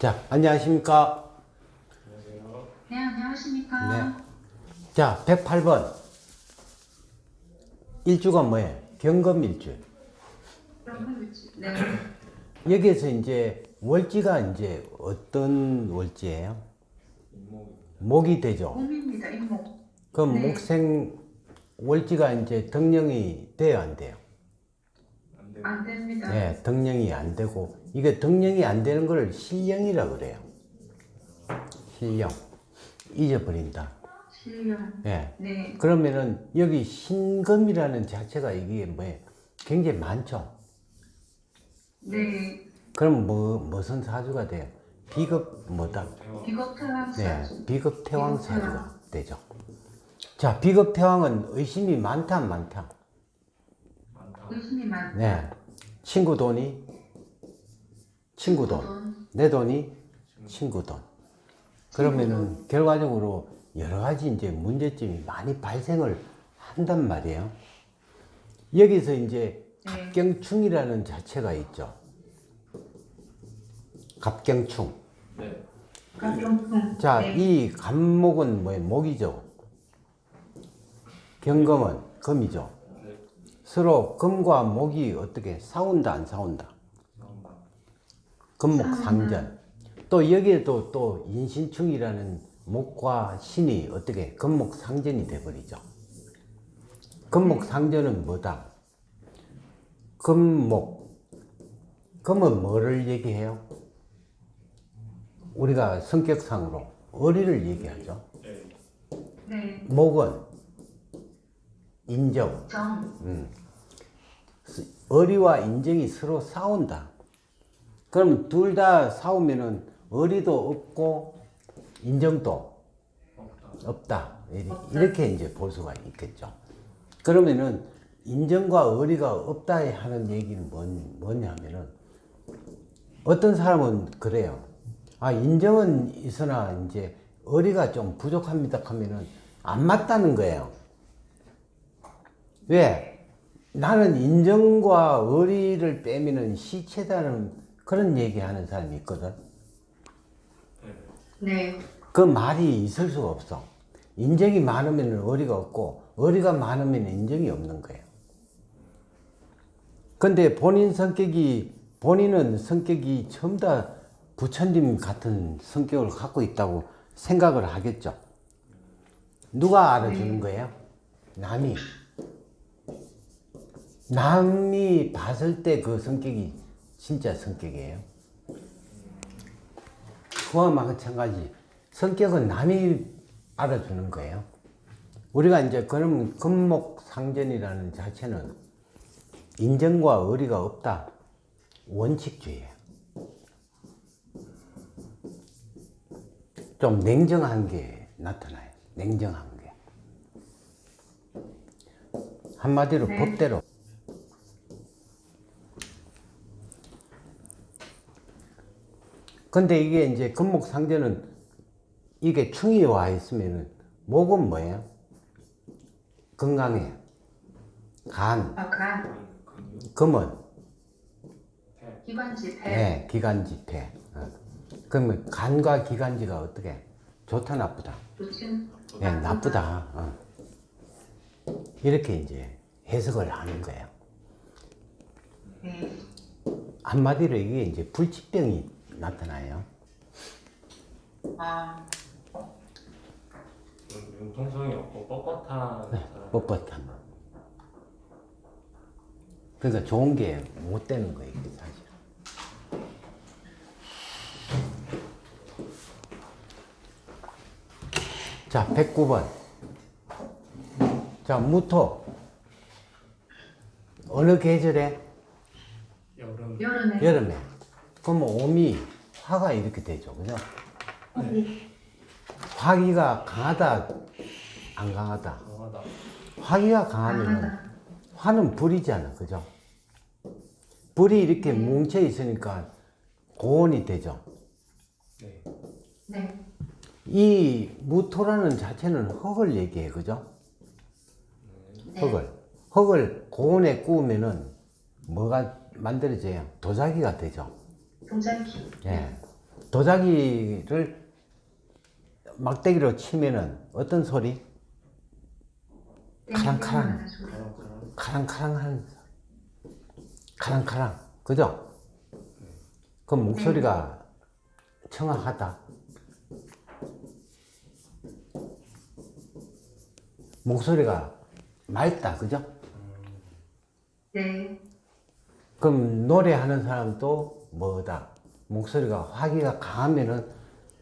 자, 안녕하십니까? 네, 안녕하십니까. 네. 자, 108번. 일주가 뭐예요? 경금일주. 네. 여기에서 이제 월지가 이제 어떤 월지예요? 목이 되죠. 봄입니다, 임목. 그럼 네. 목생 월지가 이제 덩령이 돼요, 안 돼요? 안 됩니다. 네, 덩령이 안 되고, 이게 덩령이 안 되는 걸 실령이라 그래요. 실령. 잊어버린다. 실령. 예. 네. 그러면은 여기 신금이라는 자체가 이게 뭐예요? 굉장히 많죠. 네. 그럼 무슨 사주가 돼요? 비급 뭐다? 비겁 태왕사. 네, 비급 태왕 사주가 되죠. 자, 비급 태왕은 의심이 많다, 안 많다? 의심이 많다. 네. 친구 돈이 친구 돈, 내 돈이 친구 돈. 그러면은 결과적으로 여러 가지 이제 문제점이 많이 발생을 한단 말이에요. 여기서 이제 네. 갑경충이라는 자체가 있죠. 갑경충. 네. 갑경풍. 자, 네. 이 갑목은 뭐예요? 목이죠. 경금은 금이죠. 네. 서로 금과 목이 어떻게 싸운다, 안 싸운다? 금목 상전. 또 여기에도 또 인신충이라는 목과 신이 어떻게 금목 상전이 돼버리죠. 금목 상전은 뭐다? 금목. 금은 뭐를 얘기해요? 우리가 성격상으로 어리를 얘기하죠. 네. 목은 인정. 정. 어리와 인정이 서로 싸운다. 그럼 둘 다 싸우면은 어리도 없고 인정도 없다. 이렇게 이제 볼 수가 있겠죠. 그러면은 인정과 어리가 없다 하는 얘기는 뭐냐면은 어떤 사람은 그래요. 아, 인정은 있으나 이제 어리가 좀 부족합니다 하면은 안 맞다는 거예요. 왜? 나는 인정과 어리를 빼면은 시체다는 그런 얘기하는 사람이 있거든. 네. 그 말이 있을 수가 없어. 인정이 많으면 어리가 없고 어리가 많으면 인정이 없는 거예요. 근데 본인은 성격이 전부 다 부처님 같은 성격을 갖고 있다고 생각을 하겠죠. 누가 알아주는 거예요? 남이 봤을 때 그 성격이 진짜 성격이에요. 그와 마찬가지. 성격은 남이 알아주는 거예요. 우리가 이제 그럼 금목 상전이라는 자체는 인정과 어리가 없다. 원칙주의예요. 좀 냉정한 게 나타나요. 냉정한 게. 한마디로 네. 법대로. 근데 이게 이제 금목 상전은 이게 충이 와 있으면은 목은 뭐예요? 건강해요. 간. 아, 간. 금은 기관지, 배. 네, 기관지 폐. 그러면 간과 기관지가 어떻게? 좋다 나쁘다? 좋진. 네, 나쁘다. 이렇게 이제 해석을 하는 거예요. 네. 한마디로 이게 이제 불치병이 나타나요. 아, 융통성이 없고 뻣뻣한 사람. 뻣뻣함. 그러니까 좋은 게 못 되는 거예요, 이게 사실. 자, 109번. 자, 무토. 어느 계절에? 여름. 여름에. 여름에. 그러면 오미, 화가 이렇게 되죠. 그죠? 화기가 강하다, 안 강하다? 강하다. 화기가 강하면은 강하다. 화는 불이잖아. 그죠? 불이 이렇게 뭉쳐 있으니까 고온이 되죠. 네. 네. 이 무토라는 자체는 흙을 얘기해. 그죠? 네. 흙을 고온에 구우면은 뭐가 만들어져요? 도자기가 되죠. 도자기. 예. 도자기를 막대기로 치면은 어떤 소리? 카랑카랑. 카랑카랑한 카랑카랑. 그죠? 그 목소리가 정확하다. 목소리가 맑다. 그죠? 네. 그럼 노래하는 사람도 뭐다? 목소리가 화기가 강하면은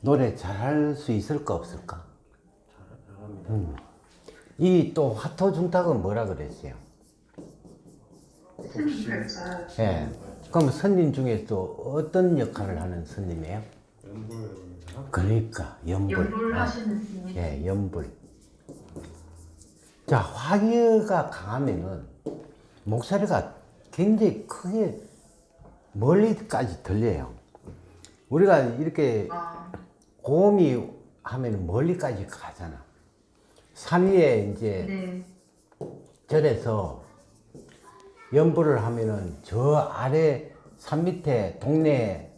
노래 잘할 수 있을까 없을까? 잘합니다. 이 또 화토중탁은 뭐라 그랬어요? 스님 발자. 예. 그럼 스님 중에 또 어떤 역할을 하는 스님이에요? 연불입니다. 그러니까 연불. 연불하시는 스님. 예, 연불. 자, 화기가 강하면은 목소리가 굉장히 크게 멀리까지 들려요. 우리가 이렇게 아, 고음이 하면 멀리까지 가잖아. 산 위에 이제 네. 절에서 연불을 하면은 저 아래 산 밑에 동네까지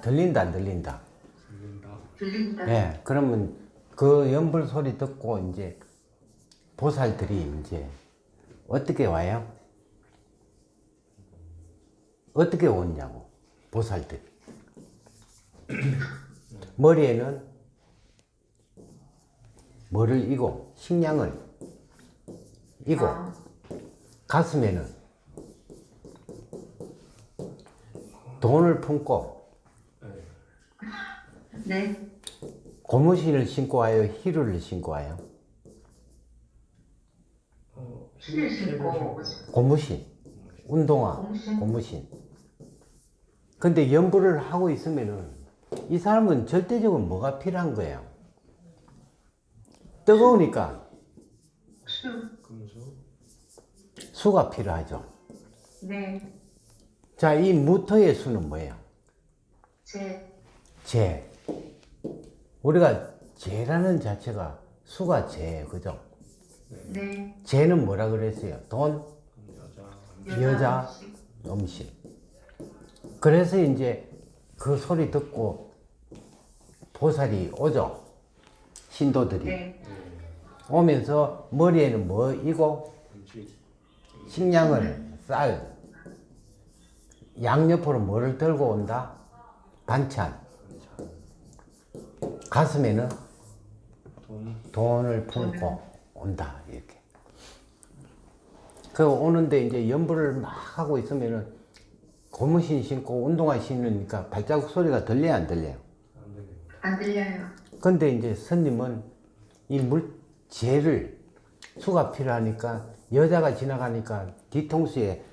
들린다, 안 들린다? 들린다. 들린다. 예, 그러면 그 연불 소리 듣고 이제 보살들이 이제 어떻게 와요? 어떻게 오냐고, 보살들이. 머리에는 뭐를 이고, 식량을 이고, 아, 가슴에는 돈을 품고, 네. 네. 고무신을 신고 와요, 히루를 신고 와요? 실 신고. 고무신, 운동화, 고무신. 고무신. 근데 연불을 하고 있으면은 이 사람은 절대적으로 뭐가 필요한 거예요? 뜨거우니까 수. 금수. 수가 필요하죠. 네. 자, 이 무토의 수는 뭐예요? 제. 재. 우리가 재라는 자체가 수가 재예요. 그죠? 네. 재는 뭐라 그랬어요? 돈, 여자. 여자, 음식. 그래서 이제 그 소리 듣고 보살이 오죠. 신도들이. 네. 오면서 머리에는 뭐 이고 음식. 식량을 쌀 양옆으로 뭐를 들고 온다? 반찬. 가슴에는 돈. 돈을 품고 온다. 이렇게. 그 오는데 이제 연불을 막 하고 있으면은 고무신 신고 운동화 신으니까 발자국 소리가 들려요, 안 들려요? 안 들립니다. 안 들려요. 근데 이제 스님은 이 재를 수가 필요하니까 여자가 지나가니까 뒤통수에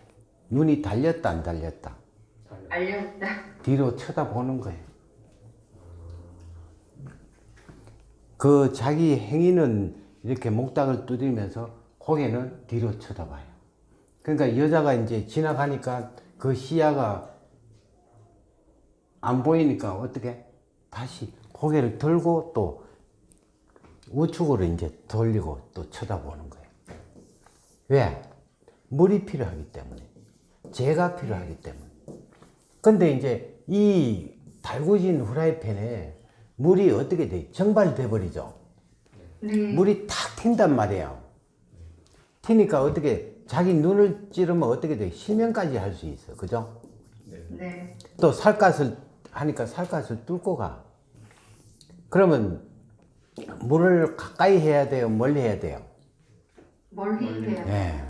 눈이 달렸다, 안 달렸다? 달려. 알렸다. 뒤로 쳐다보는 거예요. 그 자기 행위는 이렇게 목닥을 두드리면서 고개는 뒤로 쳐다봐요. 그러니까 여자가 이제 지나가니까 그 시야가 안 보이니까 어떻게? 다시 고개를 들고 또 우측으로 이제 돌리고 또 쳐다보는 거예요. 왜? 물이 필요하기 때문에. 재가 필요하기 때문에. 근데 이제 이 달구진 후라이팬에 물이 어떻게 돼? 정발돼 버리죠. 네. 물이 탁 튄단 말이에요. 튀니까 어떻게 자기 눈을 찌르면 어떻게 돼? 실명까지 할 수 있어. 그죠? 네. 또 살갗을 하니까 살갗을 뚫고 가. 그러면 물을 가까이 해야 돼요? 멀리 해야 돼요? 멀리 해야 돼. 네.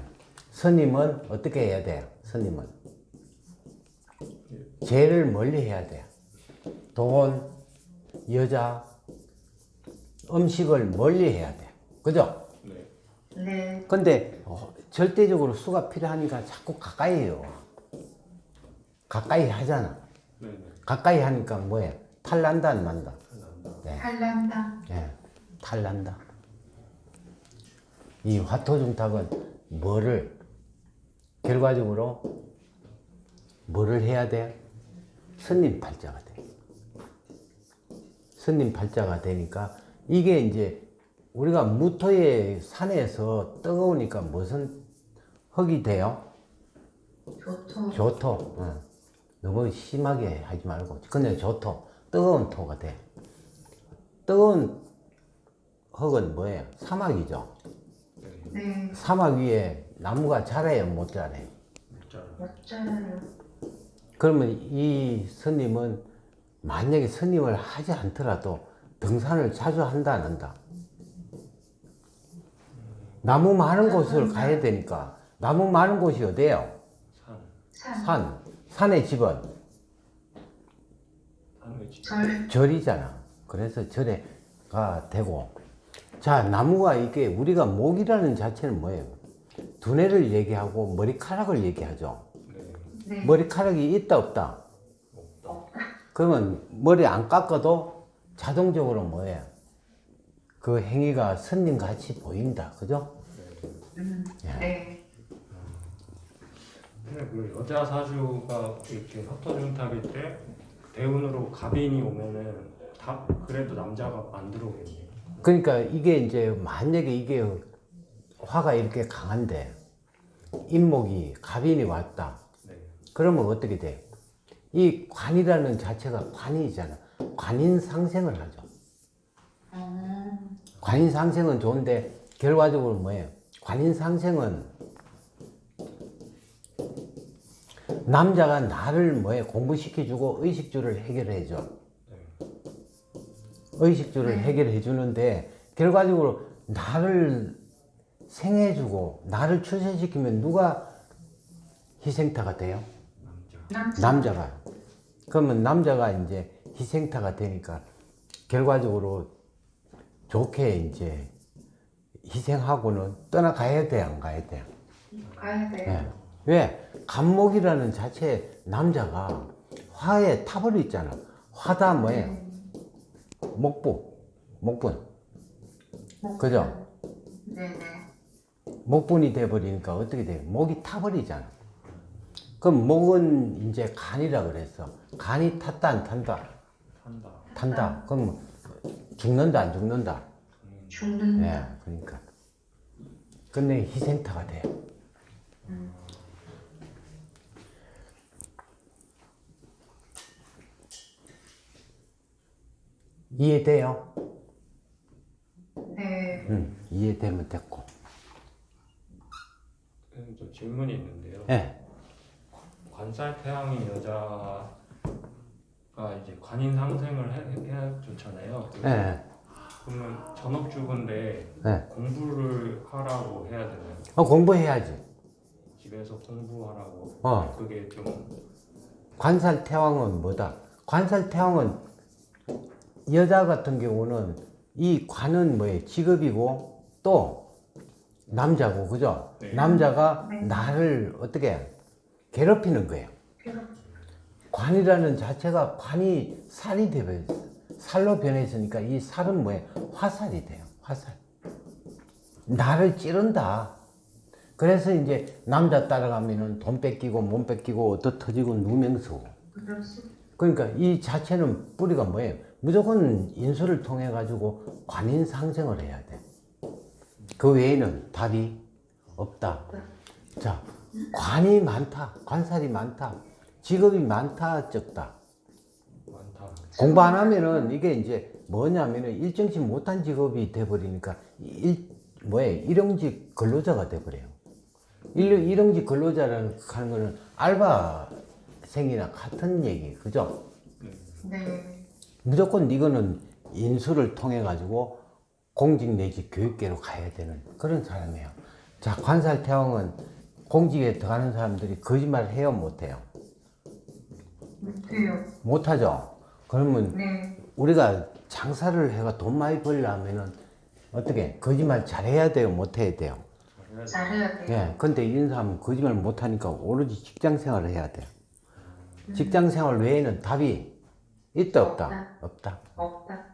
스님은 어떻게 해야 돼요? 스님은 죄를 멀리 해야 돼요. 돈, 여자, 음식을 멀리 해야 돼요. 그죠? 네. 네. 근데 절대적으로 수가 필요하니까 자꾸 가까이 해요. 가까이 하잖아. 네네. 가까이 하니까 뭐예요? 탈난다, 안 난다? 난다. 네. 탈난다. 예, 탈난다. 이 화토중탁은 뭐를, 결과적으로 뭐를 해야 돼요? 스님 팔자가 돼. 스님 팔자가 되니까 이게 이제 우리가 무토의 산에서 뜨거우니까 무슨 흙이 돼요? 좋죠. 조토. 응. 너무 심하게 하지 말고. 근데 저토, 뜨거운 토가 돼. 뜨거운 흙은 뭐예요? 사막이죠. 네. 사막 위에 나무가 자라요, 못 자라요? 맞아요. 그러면 이 스님은 만약에 스님을 하지 않더라도 등산을 자주 한다, 안 한다? 나무 많은 곳을 가야 되니까. 나무 많은 곳이 어디예요? 산. 산의 집은 산의 집. 절이잖아. 그래서 절에가 되고. 자, 나무가 이게 우리가 목이라는 자체는 뭐예요? 두뇌를 얘기하고 머리카락을 얘기하죠. 네. 머리카락이 있다, 없다? 그러면 머리 안 깎아도 자동적으로 뭐예요? 그 행위가 스님 같이 보인다. 그죠? 네. 근데 그 여자 사주가 이렇게 흩어jun탑일 때 대운으로 갑인이 오면은 다 그래도 남자가 안 들어오겠네요. 그러니까 이게 이제 만약에 이게 화가 이렇게 강한데 인목이 갑인이 왔다. 네. 그러면 어떻게 돼? 이 관이라는 자체가 관이잖아. 관인 상생을 하죠. 관인 상생은 좋은데 결과적으로 뭐예요? 관인 상생은 남자가 나를 뭐예요? 공부시켜주고 의식주를 해결해줘. 의식주를 해결해 주는데 결과적으로 나를 생해주고 나를 출세시키면 누가 희생타가 돼요? 남자가. 그러면 남자가 이제 희생타가 되니까 결과적으로 좋게 이제 희생하고는 떠나가야 돼, 안 가야 돼? 가야 돼요. 예. 왜? 간목이라는 자체 남자가 화에 타버려 있잖아. 화다 뭐예요? 목분. 그죠? 네네. 목분이 돼버리니까 어떻게 돼요? 목이 타버리잖아. 그럼 목은 이제 간이라 그랬어. 간이 탔다, 안 탄다? 탄다. 그럼 죽는다, 안 죽는다? 죽는다. 예, 그러니까. 근데 희생타가 돼요. 이해돼요? 네. 이해되면 됐고. 저 질문이 있는데요. 예. 관살 태양인 여자가 이제 관인 상생을 해야 좋잖아요. 예. 그러면 전업주부인데 예. 공부를 하라고 해야 되나요? 공부해야지. 집에서 공부하라고. 그게 좀 관살태왕은 뭐다? 관살태왕은 여자 같은 경우는 이 관은 뭐예요? 직업이고 또 남자고, 그죠? 네. 남자가 나를 어떻게 괴롭히는 거예요. 관이라는 자체가 관이 살이 되버렸어. 살로 변했으니까 이 살은 뭐예요? 화살이 돼요. 화살. 나를 찌른다. 그래서 이제 남자 따라가면은 돈 뺏기고 몸 뺏기고 얻어 터지고 누명쓰고. 그러니까 이 자체는 뿌리가 뭐예요? 무조건 인수를 통해 가지고 관인 상생을 해야 돼. 그 외에는 답이 없다. 자, 관이 많다, 관살이 많다, 직업이 많다, 적다. 많다. 공부 안 하면은 이게 이제 뭐냐면은 일정치 못한 직업이 돼버리니까 일용직 근로자가 돼버려요. 일용직 근로자라는 하는 거는 알바생이나 같은 얘기, 그죠? 네. 무조건 이거는 인수를 통해 가지고 공직 내지 교육계로 가야 되는 그런 사람이에요. 자, 관살태왕은 공직에 들어가는 사람들이 거짓말을 해요, 못해요? 못해요. 못하죠? 그러면 네. 우리가 장사를 해가 돈 많이 벌려면은 어떻게 거짓말 잘해야 돼요, 못해야 돼요? 잘해야 돼요. 예. 근데 이런 사람은 거짓말 못하니까 오로지 직장 생활을 해야 돼요. 직장 생활 외에는 답이 있다, 없다? 없다. 없다.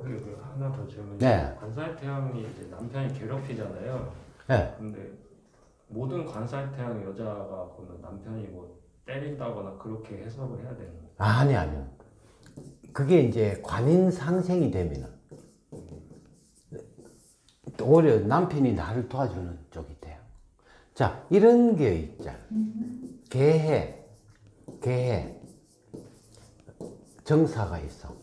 그리고 하나 더 질문이. 네. 관살 태양이 이제 남편이 괴롭히잖아요. 예. 근데 모든 관살 태양 여자가 보면 남편이 뭐 때린다거나 그렇게 해석을 해야 되는 거예요. 아니요. 그게 이제 관인 상생이 되면은 오히려 남편이 나를 도와주는 쪽이 돼요. 자, 이런 게 있잖아. 계해. 개해, 정사가 있어.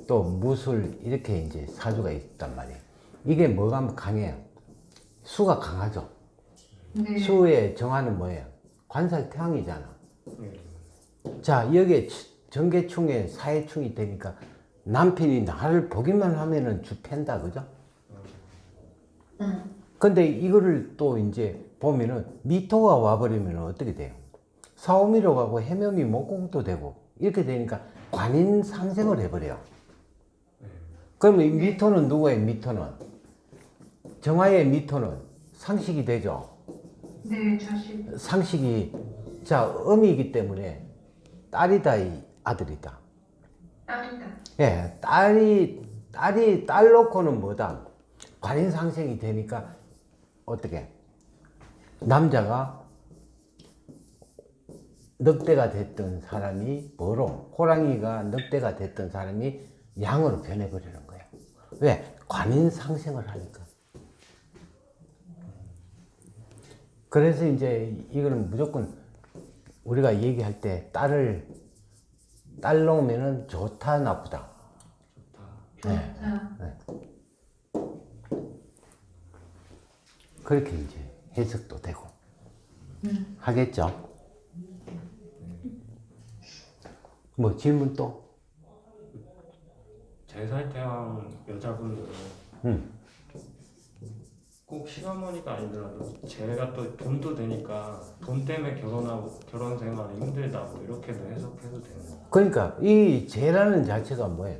또 무술 이렇게 이제 사주가 있단 말이에요. 이게 뭐가 강해요? 수가 강하죠. 네. 수의 정화는 뭐예요? 관살태왕이잖아. 네. 자, 여기에 정계충에 사해충이 되니까 남편이 나를 보기만 하면은 주팬다, 그죠? 근데 이거를 또 이제 보면은 미토가 와버리면 어떻게 돼요? 사오미로 가고 해묘미 목공도 되고 이렇게 되니까 관인 상생을 해버려요. 그러면 이 미토는 누구예요? 미토는 정화의 미토는 상식이 되죠. 네, 자식. 상식이 자 음이기 때문에 딸이다 이 아들이다. 딸이다. 예, 딸이 딸 놓고는 뭐다? 관인 상생이 되니까 어떻게 남자가 늑대가 됐던 사람이 뭐로 호랑이가 늑대가 됐던 사람이 양으로 변해버리는 거예요. 왜? 관인 상생을 하니까. 그래서 이제 이거는 무조건 우리가 얘기할 때 딸 놓으면은 좋다 나쁘다. 네. 좋다. 그렇게 이제 해석도 되고 하겠죠. 뭐 질문 또? 제살태왕 여자분들은 꼭 시어머니가 아니더라도 제가 또 돈도 되니까 돈 때문에 결혼하고 결혼 생활이 힘들다 뭐 이렇게도 해석해도 되는 거예요. 그러니까 이 재라는 자체가 뭐예요?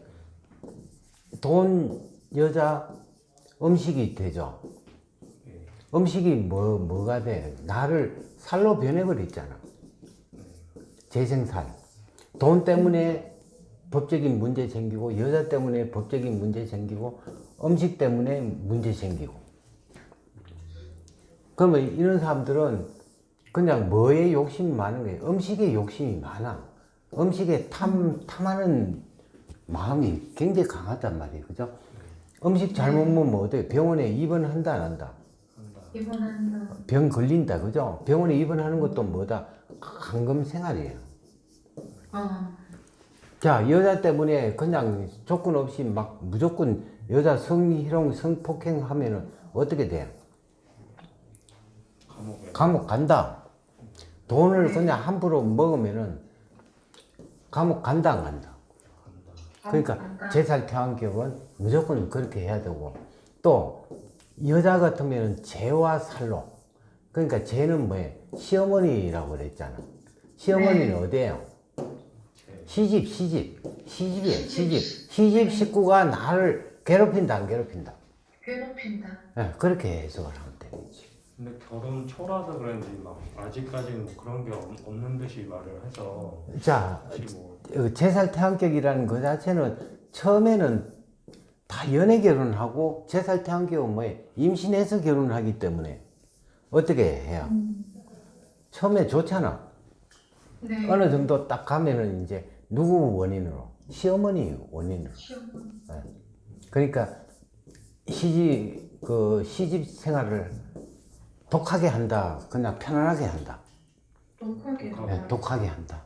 돈, 여자, 음식이 되죠. 음식이 뭐가 돼? 나를 살로 변해버렸잖아. 재생살. 돈 때문에 법적인 문제 생기고, 여자 때문에 법적인 문제 생기고, 음식 때문에 문제 생기고. 그러면 이런 사람들은 그냥 뭐에 욕심이 많은 거예요? 음식에 욕심이 많아. 음식에 탐하는 마음이 굉장히 강하단 말이에요. 그죠? 음식 잘못 먹으면 어때요? 병원에 입원한다, 안 한다? 입원한다. 병 걸린다, 그죠? 병원에 입원하는 것도 뭐다? 황금 생활이에요. 자, 여자 때문에 그냥 조건 없이 막 무조건 여자 성희롱, 성폭행 하면은 어떻게 돼요? 감옥 간다. 돈을 그냥 함부로 먹으면은 감옥 간다, 안 간다? 그러니까 제살태왕격은 무조건 그렇게 해야 되고, 또 여자 같으면 재와 살로, 그러니까 재는 뭐예요? 시어머니라고 그랬잖아. 시어머니는 어디예요? 시집이에요. 시집 식구가 나를 괴롭힌다, 안 괴롭힌다? 괴롭힌다. 네, 그렇게 해석을 하면 되겠지. 근데 결혼 초라서 그런지 막 아직까지는 뭐 그런 게 없는 듯이 말을 해서 자, 뭐 제살태왕격이라는 그 자체는 처음에는 다 연애 결혼하고 제살태왕격은 뭐예요? 임신해서 결혼하기 때문에 어떻게 해요? 처음에 좋잖아. 네. 어느 정도 딱 가면은 이제 누구 원인으로? 시어머니 원인으로. 시어머니. 네. 그러니까 시집 생활을 독하게 한다. 그냥 편안하게 한다. 독하게. 네, 독하게 한다.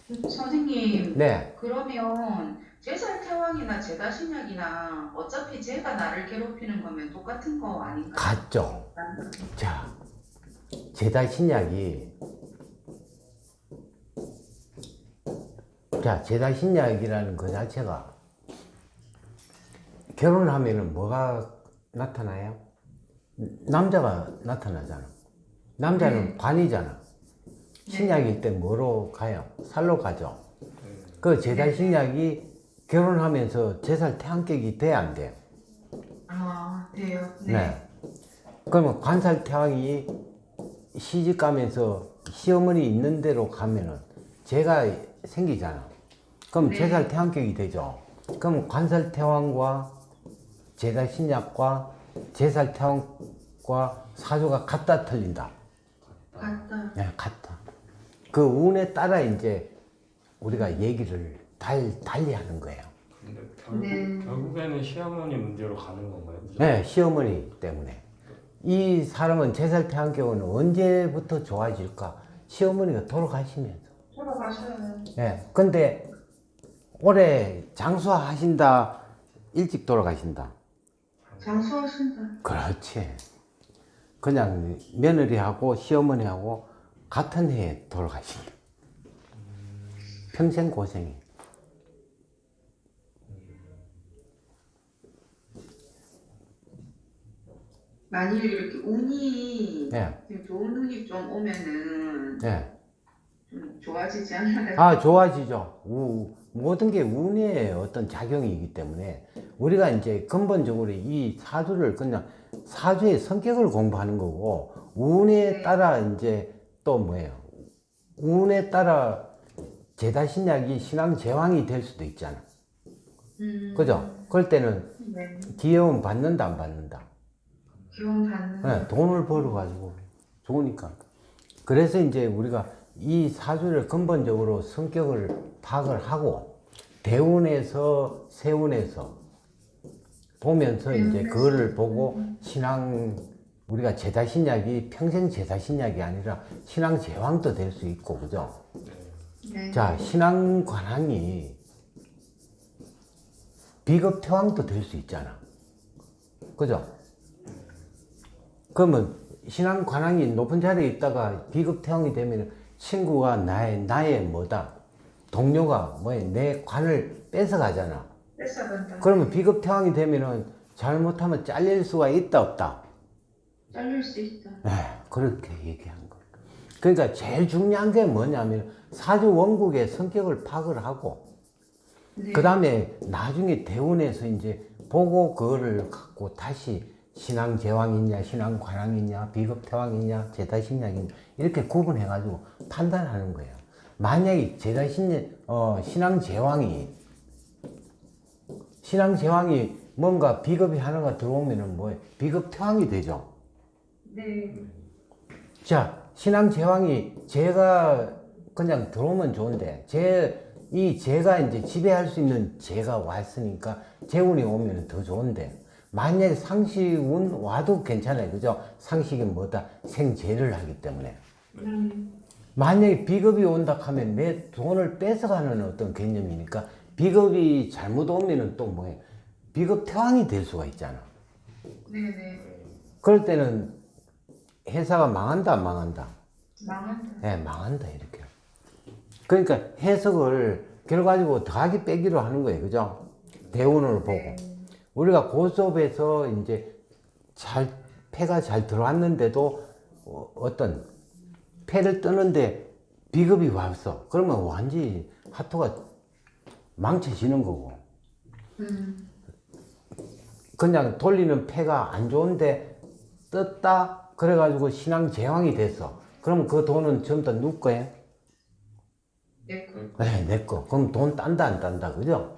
선생님. 네. 그러면 제살태왕이나 제다신약이나 어차피 제가 나를 괴롭히는 거면 똑같은 거 아닌가요? 같죠. 자, 제다신약이 제다신약이라는 그 자체가 결혼하면은 뭐가 나타나요? 남자가 나타나잖아. 남자는 관이잖아. 신약일 때 뭐로 가요? 살로 가죠. 그 제다신약이 결혼하면서 제살태왕격이 돼야 안 돼요? 아, 돼요. 네. 네. 그러면 관살태왕이 시집 가면서 시어머니 있는 데로 가면은 제가 생기잖아. 그럼 네. 제살태왕격이 되죠. 그럼 관살태왕과 제다신약과 제살태왕과 사주가 같다 틀린다. 같다. 네, 같다. 그 운에 따라 이제 우리가 얘기를 달리 하는 거예요. 근데 결국에는 시어머니 문제로 가는 건가요? 네, 시어머니 때문에. 이 사람은 제살태왕격은 언제부터 좋아질까? 시어머니가 돌아가시면서. 돌아가셔요. 예. 근데 올해 장수하신다, 일찍 돌아가신다. 장수하신다. 그렇지. 그냥 며느리하고 시어머니하고 같은 해에 돌아가신다. 평생 고생이. 만일 이렇게 운이 예. 좋은 운이 좀 오면은 예. 좀 좋아지지 않나요? 아, 좋아지죠. 모든 게 운의 어떤 작용이기 때문에 우리가 이제 근본적으로 이 사주를 그냥 사주의 성격을 공부하는 거고, 운에 따라 이제 또 뭐예요? 운에 따라 제다신약이 신앙 제왕이 될 수도 있잖아. 그죠? 그럴 때는 네. 기여운 받는다, 안 받는다. 기원 받는. 네, 돈을 벌어가지고 좋으니까. 그래서 이제 우리가 이 사주를 근본적으로 성격을 파악을 하고, 대운에서 세운에서 보면서 이제 그거를 보고 신앙, 우리가 제다신약이 평생 제다신약이 아니라 신앙 제왕도 될 수 있고, 그죠? 네. 자, 신앙 관항이 비겁 태왕도 될 수 있잖아. 그죠? 그러면 신앙 관항이 높은 자리에 있다가 비겁 태왕이 되면 친구가 나의 뭐다? 동료가 내 관을 뺏어가잖아. 뺏어간다. 그러면 비겁 태왕이 되면은 잘못하면 잘릴 수가 있다, 없다? 잘릴 수 있다. 네, 그렇게 얘기한 거예요. 그러니까 제일 중요한 게 뭐냐면 사주 원국의 성격을 파악을 하고, 네. 그 다음에 나중에 대운에서 이제 보고 그거를 갖고 다시 신앙 제왕이냐, 신앙 관왕이냐, 비겁 태왕이냐, 제다신약이냐, 이렇게 구분해가지고 판단하는 거예요. 만약에 신앙 제왕이 뭔가 비겁이 하나가 들어오면은 뭐예요? 비겁 태왕이 되죠. 네. 자, 신앙 제왕이 제가 그냥 들어오면 좋은데, 제가 이제 지배할 수 있는 제가 왔으니까 재운이 오면 더 좋은데, 만약에 상식운 와도 괜찮아요. 그죠? 상식은 뭐다? 생재를 하기 때문에. 만약에 비겁이 온다 하면 내 돈을 뺏어가는 어떤 개념이니까, 비겁이 잘못 오면은 또 뭐예요? 비겁 태왕이 될 수가 있잖아. 네네. 그럴 때는 회사가 망한다, 안 망한다? 망한다. 네, 망한다, 이렇게. 그러니까 해석을 결과적으로 더하기 빼기로 하는 거예요. 그죠? 대운을 보고. 우리가 고수업에서 이제 패가 잘 들어왔는데도 어떤 패를 뜨는데 비겁이 왔어. 그러면 완전히 하토가 망쳐지는 거고. 그냥 돌리는 패가 안 좋은데 떴다? 그래가지고 신앙 제왕이 됐어. 그럼 그 돈은 전부 다 누구 거예요? 내 거. 네, 내 거. 그럼 돈 딴다, 안 딴다, 그죠?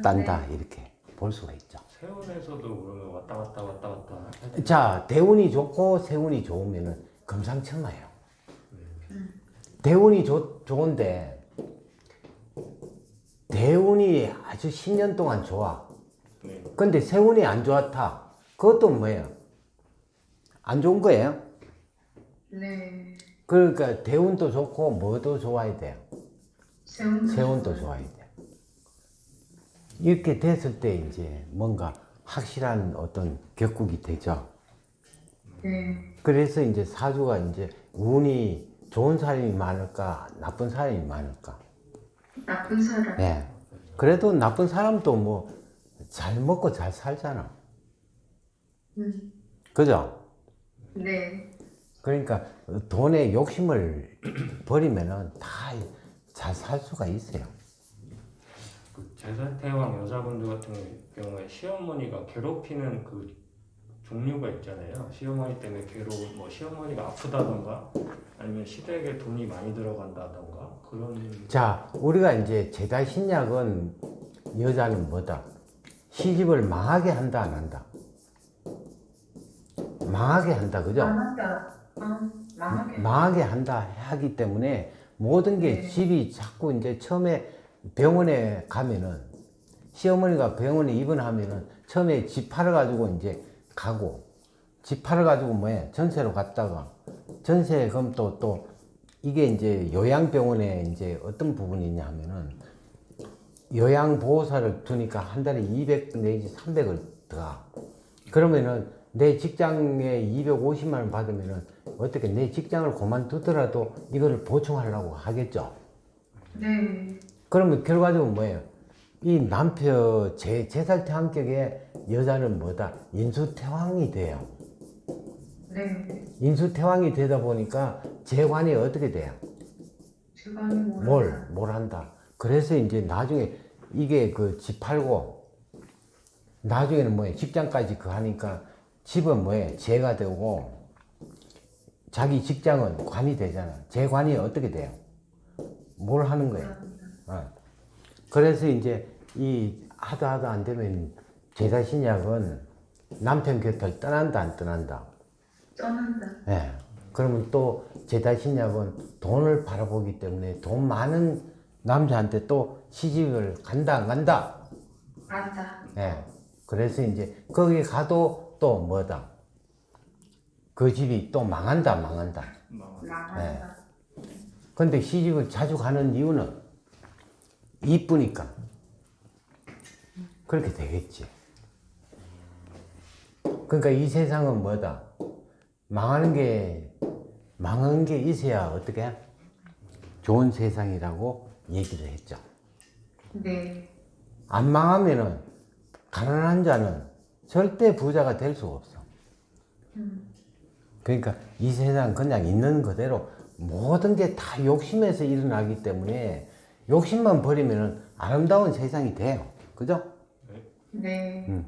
딴다, 이렇게 볼 수가 있죠. 세운에서도 그러면 왔다 갔다 자, 대운이 좋고 세운이 좋으면은 금상첨화예요. 대운이 좋은데, 대운이 아주 10년 동안 좋아. 네. 근데 세운이 안 좋았다. 그것도 뭐예요? 안 좋은 거예요. 네. 그러니까 대운도 좋고 뭐도 좋아야 돼요. 세운도 좋아야 돼요. 이렇게 됐을 때 이제 뭔가 확실한 어떤 격국이 되죠. 네. 그래서 이제 사주가 이제 운이 좋은 사람이 많을까, 나쁜 사람이 많을까. 나쁜 사람. 예. 그래도 나쁜 사람도 뭐 잘 먹고 잘 살잖아. 그죠? 네. 그러니까 돈에 욕심을 버리면은 다 잘 살 수가 있어요. 그 제사태왕 여자분들 같은 경우에 시어머니가 괴롭히는 그 종류가 있잖아요. 시어머니 때문에 뭐 시어머니가 아프다던가 아니면 시댁에 돈이 많이 들어간다던가 그런. 자, 우리가 이제 제다신약은 여자는 뭐다? 시집을 망하게 한다, 안 한다? 망하게 한다, 그죠? 망한다. 망하게. 망하게 한다 하기 때문에 모든 게 집이 자꾸 이제 처음에 병원에 가면은 시어머니가 병원에 입원하면은 처음에 집 팔아가지고 이제 가고 집 팔아가지고 전세로 갔다가 전세 그럼 또 이게 이제 요양병원에 이제 어떤 부분이 있냐 하면은 요양보호사를 두니까 한 달에 200 내지 300을 들어가. 그러면은 내 직장에 250만 원 받으면은 어떻게 내 직장을 그만두더라도 이거를 보충하려고 하겠죠. 네. 그러면 결과적으로 뭐예요? 이 남편 제살퇴원격의 여자는 뭐다? 인수퇴왕이 돼요. 네. 인수퇴왕이 되다 보니까 재관이 어떻게 돼요? 재관이 뭘 한다. 그래서 이제 나중에 이게 그 집 팔고 나중에는 뭐예요? 직장까지 그 하니까 집은 뭐예요? 재가 되고 자기 직장은 관이 되잖아. 재관이 어떻게 돼요? 뭘 하는 거예요? 그래서 이제 이 하다 안 되면 제사신약은 남편 곁을 떠난다 안 떠난다? 떠난다. 예. 그러면 또 제사신약은 돈을 바라보기 때문에 돈 많은 남자한테 또 시집을 간다 안 간다? 간다. 예. 그래서 이제 거기 가도 또 뭐다? 그 집이 또 망한다 안 망한다? 나간다. 근데 시집을 자주 가는 이유는 이쁘니까 그렇게 되겠지. 그러니까 이 세상은 뭐다? 망한 게 있어야 어떻게 좋은 세상이라고 얘기를 했죠. 네. 안 망하면은 가난한 자는 절대 부자가 될 수가 없어. 그러니까 이 세상 그냥 있는 그대로 모든 게 다 욕심에서 일어나기 때문에 욕심만 버리면은 아름다운 세상이 돼요. 그죠? 네.